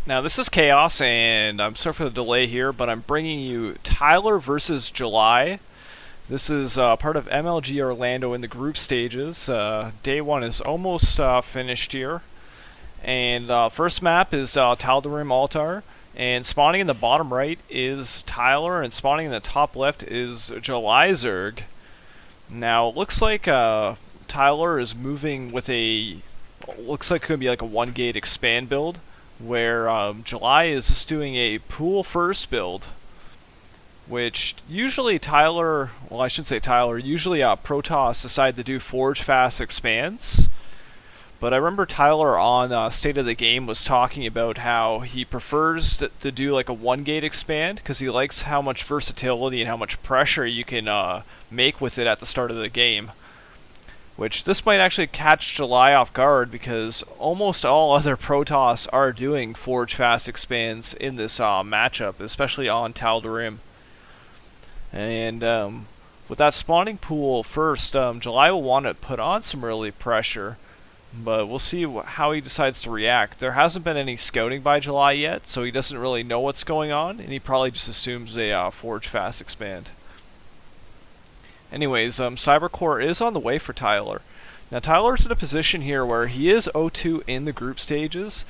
Now this is Chaos, and I'm sorry for the delay here, but I'm bringing you Tyler versus July. This is part of MLG Orlando in the group stages. Day 1 is almost finished here. And first map is Tal'Darim Altar, and spawning in the bottom right is Tyler, and spawning in the top left is July Zerg. Now it looks like Tyler is moving with looks like it could be like a 1-gate expand build, where July is just doing a pool first build, which usually I should say Tyler, usually Protoss decide to do Forge Fast expands. But I remember Tyler on State of the Game was talking about how he prefers to do like a 1-gate expand because he likes how much versatility and how much pressure you can make with it at the start of the game. Which this might actually catch July off guard because almost all other Protoss are doing Forge Fast expands in this matchup, especially on Tal'Darim. And with that spawning pool first, July will want to put on some early pressure, but we'll see how he decides to react. There hasn't been any scouting by July yet, so he doesn't really know what's going on, and he probably just assumes a Forge Fast expand. Anyways, Cybercore is on the way for Tyler. Now Tyler's in a position here where he is 0-2 in the group stages,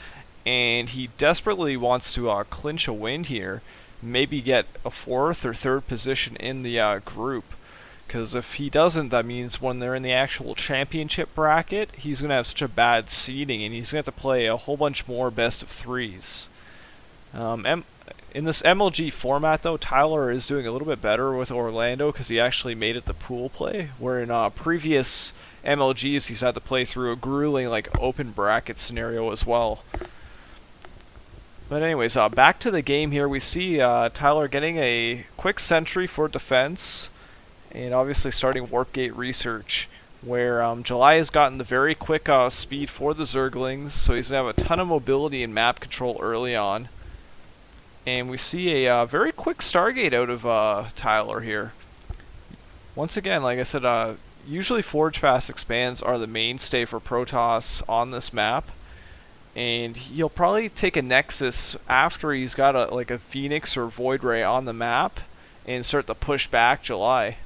and he desperately wants to clinch a win here, maybe get a 4th or 3rd position in the group. Because if he doesn't, that means when they're in the actual championship bracket, he's going to have such a bad seeding, and he's going to have to play a whole bunch more best of 3s. In this MLG format, though, Tyler is doing a little bit better with Orlando because he actually made it the pool play, where in previous MLGs he's had to play through a grueling like open bracket scenario as well. But anyways, back to the game here. We see Tyler getting a quick sentry for defense, and obviously starting warp gate research, where July has gotten the very quick speed for the Zerglings, so he's going to have a ton of mobility and map control early on. And we see a very quick Stargate out of Tyler here. Once again, like I said, usually Forge Fast expands are the mainstay for Protoss on this map. And he'll probably take a Nexus after he's got like a Phoenix or Void Ray on the map and start to push back July.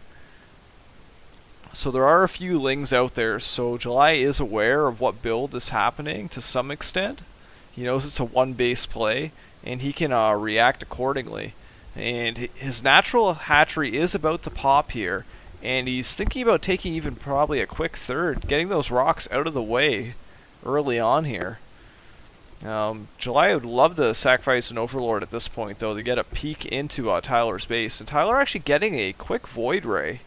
So there are a few Lings out there, so July is aware of what build is happening to some extent. He knows it's a 1-base play, and he can react accordingly. And his natural hatchery is about to pop here, and he's thinking about taking even probably a quick 3rd, getting those rocks out of the way early on here. July would love to sacrifice an Overlord at this point, though, to get a peek into Tyler's base. And Tyler actually getting a quick Void Ray,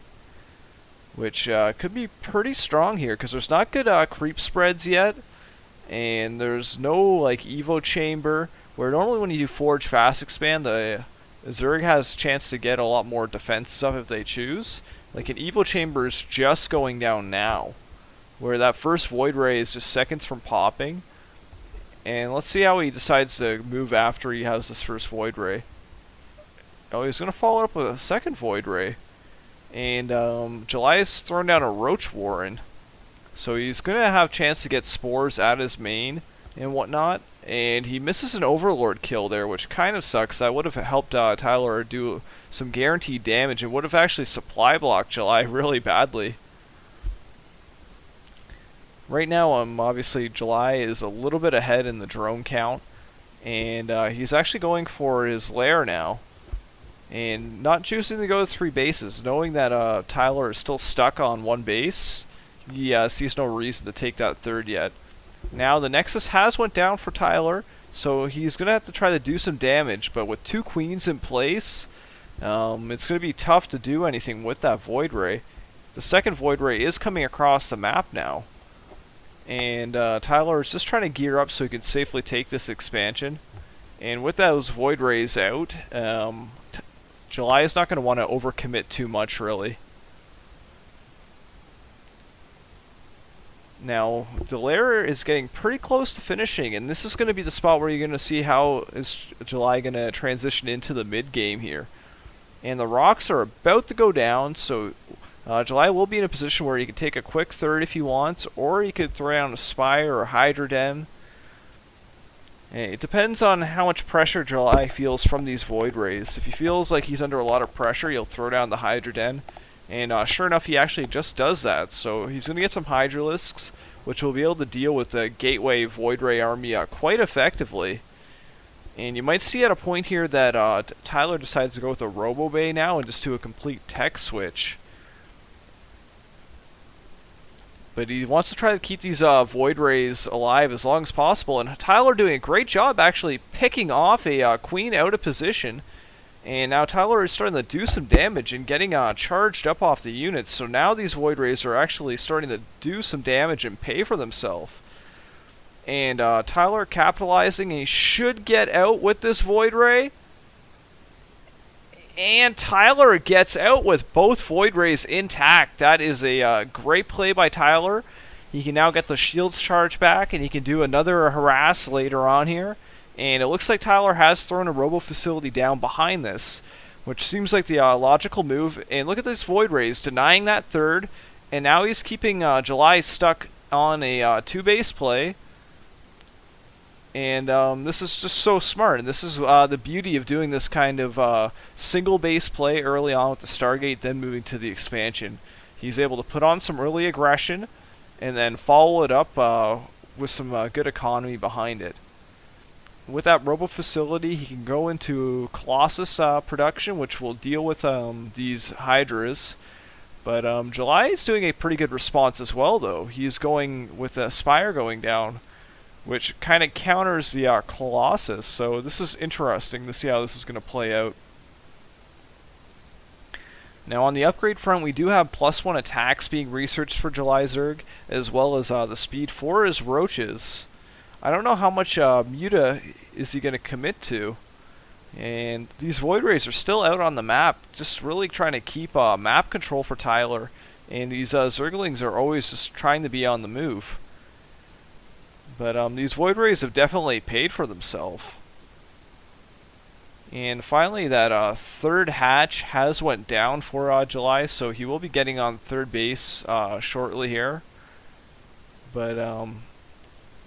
which could be pretty strong here, because there's not good creep spreads yet, and there's no like Evo Chamber, where normally when you do Forge Fast Expand, the Zerg has a chance to get a lot more defense stuff if they choose. Like an Evo Chamber is just going down now, where that first Void Ray is just seconds from popping. And let's see how he decides to move after he has this first Void Ray. Oh, he's going to follow up with a second Void Ray. And July is throwing down a Roach Warren. So he's going to have a chance to get spores at his main and whatnot. And he misses an Overlord kill there, which kind of sucks. That would have helped Tyler do some guaranteed damage and would have actually supply blocked July really badly. Right now, obviously July is a little bit ahead in the drone count, and he's actually going for his lair now, and not choosing to go to 3 bases, knowing that Tyler is still stuck on 1 base. He sees no reason to take that 3rd yet. Now the Nexus has went down for Tyler, so he's going to have to try to do some damage, but with 2 queens in place, it's going to be tough to do anything with that Void Ray. The second Void Ray is coming across the map now, and Tyler is just trying to gear up so he can safely take this expansion. And with those Void Rays out, July is not going to want to overcommit too much, really. Now, the lair is getting pretty close to finishing, and this is going to be the spot where you're going to see how is July going to transition into the mid-game here. And the rocks are about to go down, so July will be in a position where he can take a quick 3rd if he wants, or he could throw down a Spire or a Hydra Den. It depends on how much pressure July feels from these Void Rays. If he feels like he's under a lot of pressure, he'll throw down the Hydra Den. And sure enough, he actually just does that. So he's going to get some Hydralisks, which will be able to deal with the Gateway Void Ray army quite effectively. And you might see at a point here that Tyler decides to go with a Robo Bay now and just do a complete tech switch. But he wants to try to keep these Void Rays alive as long as possible. And Tyler doing a great job actually picking off a Queen out of position. And now Tyler is starting to do some damage and getting charged up off the units. So now these Void Rays are actually starting to do some damage and pay for themselves. And Tyler capitalizing, and he should get out with this Void Ray. And Tyler gets out with both Void Rays intact. That is a great play by Tyler. He can now get the shields charge back, and he can do another harass later on here. And it looks like Tyler has thrown a Robo Facility down behind this, which seems like the logical move. And look at this Void Rays, denying that third. And now he's keeping July stuck on a 2-base play. And this is just so smart, and this is the beauty of doing this kind of single base play early on with the Stargate, then moving to the expansion. He's able to put on some early aggression, and then follow it up with some good economy behind it. With that Robo Facility, he can go into Colossus production, which will deal with these Hydras. But July is doing a pretty good response as well, though. He's going with a Spire going down, which kind of counters the Colossus. So this is interesting to see how this is going to play out. Now on the upgrade front, we do have +1 attacks being researched for July Zerg, as well as the speed for his Roaches. I don't know how much Muta is he going to commit to. And these Void Rays are still out on the map, just really trying to keep map control for Tyler. And these Zerglings are always just trying to be on the move. But these Void Rays have definitely paid for themselves. And finally, that third hatch has went down for July, so he will be getting on third base shortly here. But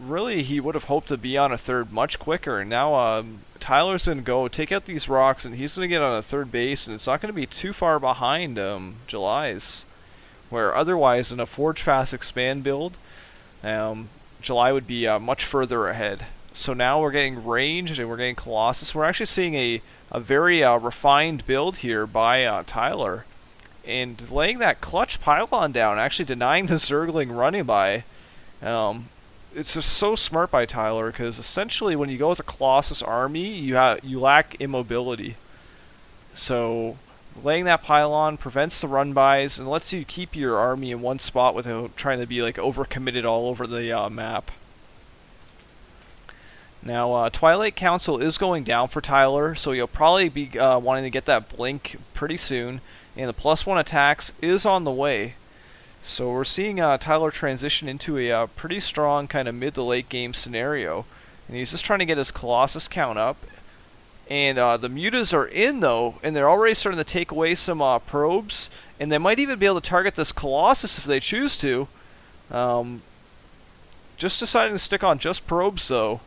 really, he would have hoped to be on a third much quicker. And now Tyler's going to go take out these rocks, and he's going to get on a third base, and it's not going to be too far behind July's. Where otherwise, in a Forge Fast Expand build, July would be much further ahead. So now we're getting ranged and we're getting Colossus. We're actually seeing a very refined build here by Tyler. And laying that clutch pylon down, actually denying the Zergling running by. It's just so smart by Tyler, because essentially when you go with a Colossus army, you lack immobility. So laying that pylon prevents the run-bys and lets you keep your army in one spot without trying to be like overcommitted all over the map. Now, Twilight Council is going down for Tyler, so you'll probably be wanting to get that blink pretty soon. And the +1 attacks is on the way. So we're seeing Tyler transition into a pretty strong kind of mid to late game scenario. And he's just trying to get his Colossus count up. And the Mutas are in, though, and they're already starting to take away some probes. And they might even be able to target this Colossus if they choose to. Just deciding to stick on just probes, though.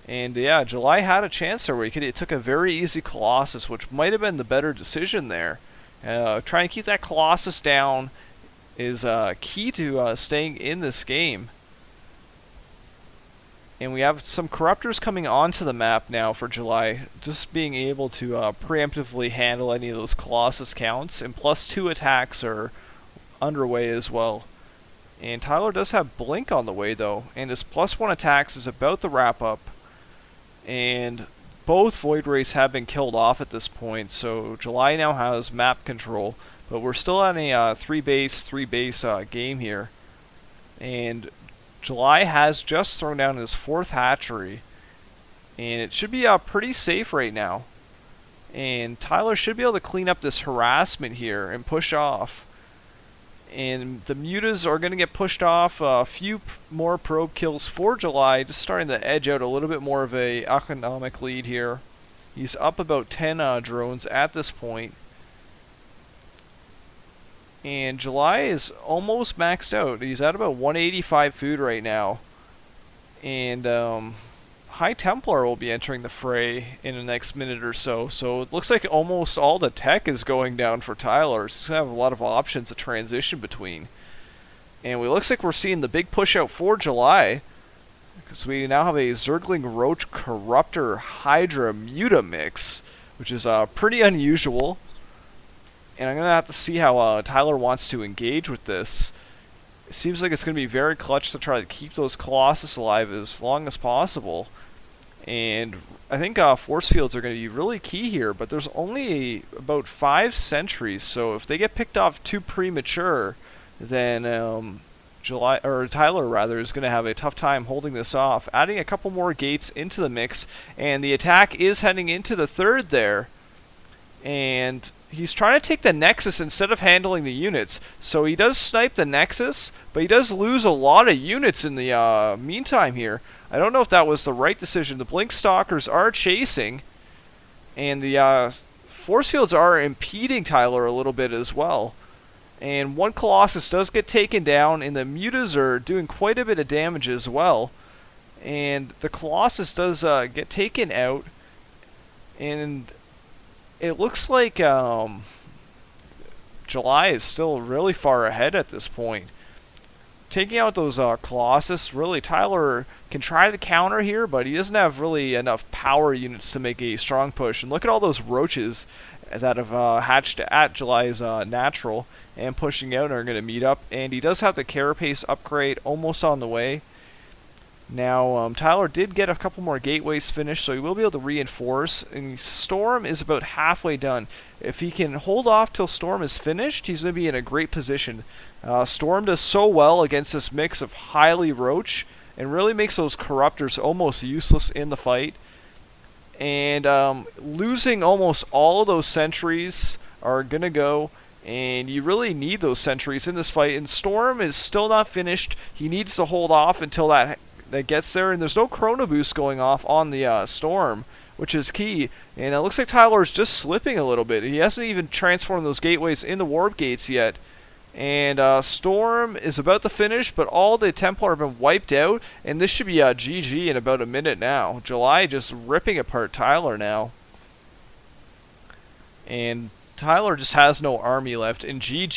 And yeah, July had a chance there where he took a very easy Colossus, which might have been the better decision there. Trying to keep that Colossus down is key to staying in this game. And we have some Corruptors coming onto the map now for July, just being able to preemptively handle any of those Colossus counts, and +2 attacks are underway as well. And Tyler does have Blink on the way, though, and his +1 attacks is about to wrap up. And both Void Rays have been killed off at this point, so July now has map control, but we're still on a 3-base game here. And July has just thrown down his 4th hatchery, and it should be pretty safe right now. And Tyler should be able to clean up this harassment here and push off. And the Mutas are going to get pushed off. A few more probe kills for July, just starting to edge out a little bit more of a economic lead here. He's up about 10 drones at this point. And July is almost maxed out. He's at about 185 food right now. And High Templar will be entering the fray in the next minute or so. So it looks like almost all the tech is going down for Tyler. He's going to have a lot of options to transition between. And it looks like we're seeing the big push out for July, because we now have a Zergling Roach Corruptor Hydra Muta mix, which is pretty unusual. And I'm going to have to see how Tyler wants to engage with this. It seems like it's going to be very clutch to try to keep those Colossus alive as long as possible. And I think force fields are going to be really key here, but there's only about 5 sentries, so if they get picked off too premature, then Tyler rather is going to have a tough time holding this off. Adding a couple more gates into the mix, and the attack is heading into the third there. And he's trying to take the Nexus instead of handling the units. So he does snipe the Nexus, but he does lose a lot of units in the meantime here. I don't know if that was the right decision. The Blink Stalkers are chasing, and the force fields are impeding Tyler a little bit as well. And one Colossus does get taken down, and the Mutas are doing quite a bit of damage as well. And the Colossus does get taken out, and it looks like July is still really far ahead at this point. Taking out those Colossus, really, Tyler can try the counter here, but he doesn't have really enough power units to make a strong push. And look at all those roaches that have hatched at July's natural and pushing out and are going to meet up. And he does have the Carapace upgrade almost on the way. Now, Tyler did get a couple more gateways finished, so he will be able to reinforce. And Storm is about halfway done. If he can hold off till Storm is finished, he's going to be in a great position. Storm does so well against this mix of highly roach, and really makes those Corruptors almost useless in the fight. And losing almost all of those sentries are going to go. And you really need those sentries in this fight. And Storm is still not finished. He needs to hold off until that gets there, and there's no Chrono Boost going off on the Storm, which is key. And it looks like Tyler's just slipping a little bit. He hasn't even transformed those gateways into Warp Gates yet. And Storm is about to finish, but all the Templar have been wiped out, and this should be GG in about a minute now. July just ripping apart Tyler now. And Tyler just has no army left, and GG.